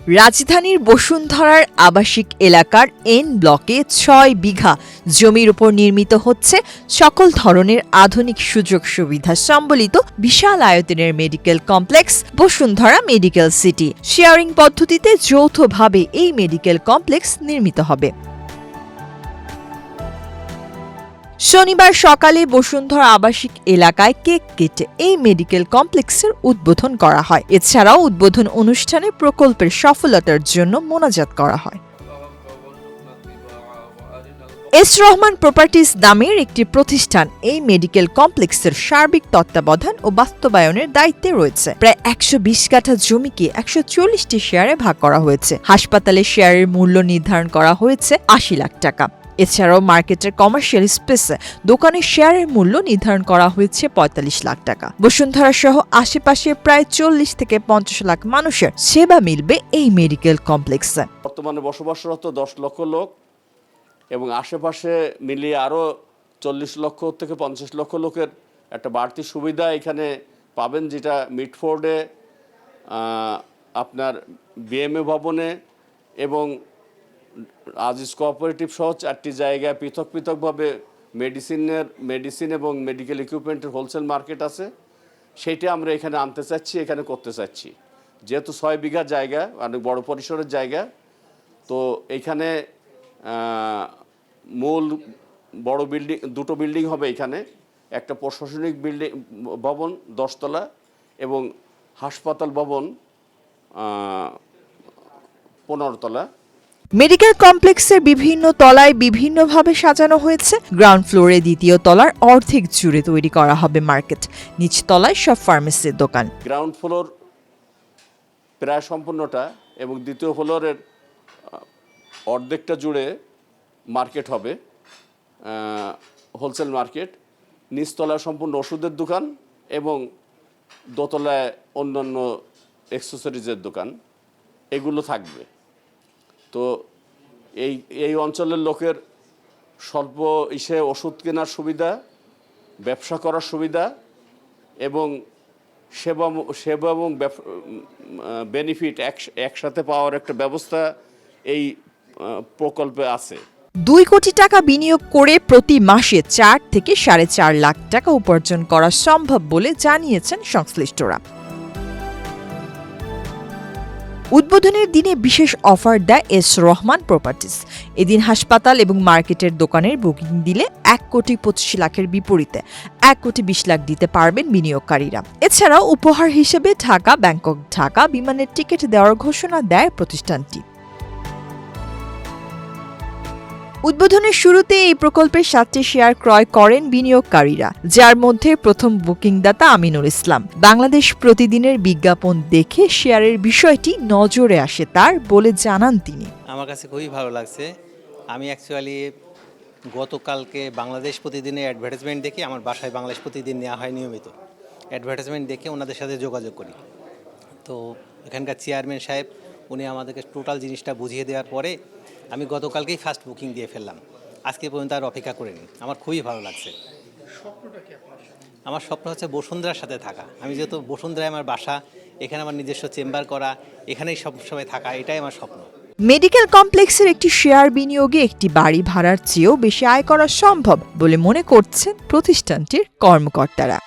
রাজধানীর বসুন্ধরার আবাসিক এলাকার এন ব্লকে ৬ বিঘা জমির উপর নির্মিত হচ্ছে সকল ধরনের আধুনিক সুযোগ সুবিধা সম্বলিত বিশাল আয়তনের medical complex Bashundhara medical city. Sharing পদ্ধতিতে যৌথভাবে এই মেডিকেল কমপ্লেক্স নির্মিত হবে। শনিবার সকালে বসুন্ধরা আবাসিক এলাকায় কেক কেটে এই মেডিকেল কমপ্লেক্সের উদ্বোধন করা হয়। এছাড়াও উদ্বোধন অনুষ্ঠানে প্রকল্পের সফলতার জন্য মোনাজাত করা হয়। এস রহমান প্রপার্টিজ নামের একটি প্রতিষ্ঠান এই মেডিকেল কমপ্লেক্সের সার্বিক তত্ত্বাবধান ও বাস্তবায়নের দায়িত্বে রয়েছে। প্রায় ১২০ কাঠা জমিকে ১৪০টি শেয়ারে ভাগ করা হয়েছে। হাসপাতালে শেয়ারের মূল্য নির্ধারণ করা হয়েছে ৮০ লাখ টাকা। এছাড়াও মার্কেটের কমার্শিয়াল স্পেসে দোকানের শেয়ারের মূল্য নির্ধারণ করা হয়েছে ৪৫ লাখ টাকা। বসুন্ধরা সহ আশেপাশে প্রায় ৪০ থেকে ৫০ লাখ মানুষের সেবা মিলবে এই মেডিকেল কমপ্লেক্সে। বর্তমানে বসবাসরত ১০ লক্ষ লোক এবং আশেপাশে মিলিয়ে আরও ৪০ লক্ষ থেকে ৫০ লক্ষ লোকের একটা বাড়তি সুবিধা এখানে পাবেন, যেটা মিটফোর্ডে, আপনার বিএমএ ভবনে এবং আজিজ কোঅপারেটিভ সহ ৪টি জায়গায় পৃথক পৃথকভাবে মেডিসিন এবং মেডিকেল ইকুইপমেন্টের হোলসেল মার্কেট আছে। সেইটা আমরা এখানে আনতে চাচ্ছি, এখানে করতে চাচ্ছি। যেহেতু ৬ বিঘা জায়গা, অনেক বড় পরিসরের জায়গা, তো এইখানে মূল বড় বিল্ডিং, দুটো বিল্ডিং হবে এখানে, একটা প্রশাসনিক বিল্ডিং ভবন ১০ তলা এবং হাসপাতাল ভবন ১৫ তলা। মেডিকেল কমপ্লেক্সের বিভিন্ন তলায় বিভিন্নভাবে সাজানো হয়েছে। গ্রাউন্ড ফ্লোরে দ্বিতীয় তলার অর্ধেক জুড়ে তৈরি করা হবে মার্কেট, নিচ তলায় সব ফার্মেসির দোকান। গ্রাউন্ড ফ্লোর প্রায় সম্পূর্ণটা এবং দ্বিতীয় ফ্লোরের অর্ধেকটা জুড়ে মার্কেট হবে, হোলসেল মার্কেট। নিচতলায় সম্পূর্ণ ওষুধের দোকান এবং দোতলায় অন্যান্য অ্যাক্সেসরিজের দোকান, এগুলো থাকবে। তো এই অঞ্চলের লোকের স্বল্প ওষুধ কেনার সুবিধা, ব্যবসা করার সুবিধা এবং সেবা এবং বেনিফিট একসাথে পাওয়ার একটা ব্যবস্থা এই প্রকল্পে আছে। ২ কোটি টাকা বিনিয়োগ করে প্রতি মাসে ৪ থেকে ৪.৫ লাখ টাকা উপার্জন করা সম্ভব বলে জানিয়েছেন সংশ্লিষ্টরা। উদ্বোধনের দিনে বিশেষ অফার দেয় এস রহমান প্রপার্টিজ। এদিন হাসপাতাল এবং মার্কেটের দোকানের বুকিং দিলে ১,২৫,০০,০০০ বিপরীতে ১,২০,০০,০০০ লাখ দিতে পারবেন বিনিয়োগকারীরা। এছাড়াও উপহার হিসেবে ঢাকা ব্যাংকক ঢাকা বিমানের টিকিট দেওয়ার ঘোষণা দেয় প্রতিষ্ঠানটি। উদ্বোধনের শুরুতে এই প্রকল্পের 7টি শেয়ার ক্রয় করেন বিনিয়োগকারীরা, যার মধ্যে প্রথম বুকিংদাতা আমিনুল ইসলাম। বাংলাদেশ প্রতিদিনের বিজ্ঞাপন দেখে শেয়ারের বিষয়টি নজরে আসে তার বলে জানান তিনি। আমার কাছে খুবই ভালো লাগছে। আমি অ্যাকচুয়ালি গতকালকে বাংলাদেশ প্রতিদিনের অ্যাডভার্টাইজমেন্ট দেখে, আমার বাসায় বাংলাদেশ প্রতিদিন নেওয়া হয় নিয়মিত, অ্যাডভার্টাইজমেন্ট দেখে ওনাদের সাথে যোগাযোগ করি। তো এখানকার চেয়ারম্যান সাহেব উনি আমাদেরকে টোটাল জিনিসটা বুঝিয়ে দেওয়ার পরে আমি গতকালকেই ফার্স্ট বুকিং দিয়ে ফেললাম। আজকে পর্যন্ত আর অপেক্ষা করিনি। আমার খুবই ভালো লাগছে। আমার স্বপ্ন হচ্ছে বসুন্ধরার সাথে থাকা। আমি যেহেতু বসুন্ধরায় আমার বাসা, এখানে আমার নিজস্ব চেম্বার করা, এখানেই সবসময় থাকা, এটাই আমার স্বপ্ন। মেডিকেল কমপ্লেক্সের একটি শেয়ার বিনিয়োগে একটি বাড়ি ভাড়ার চেয়েও বেশি আয় করা সম্ভব বলে মনে করছেন প্রতিষ্ঠানটির কর্মকর্তারা।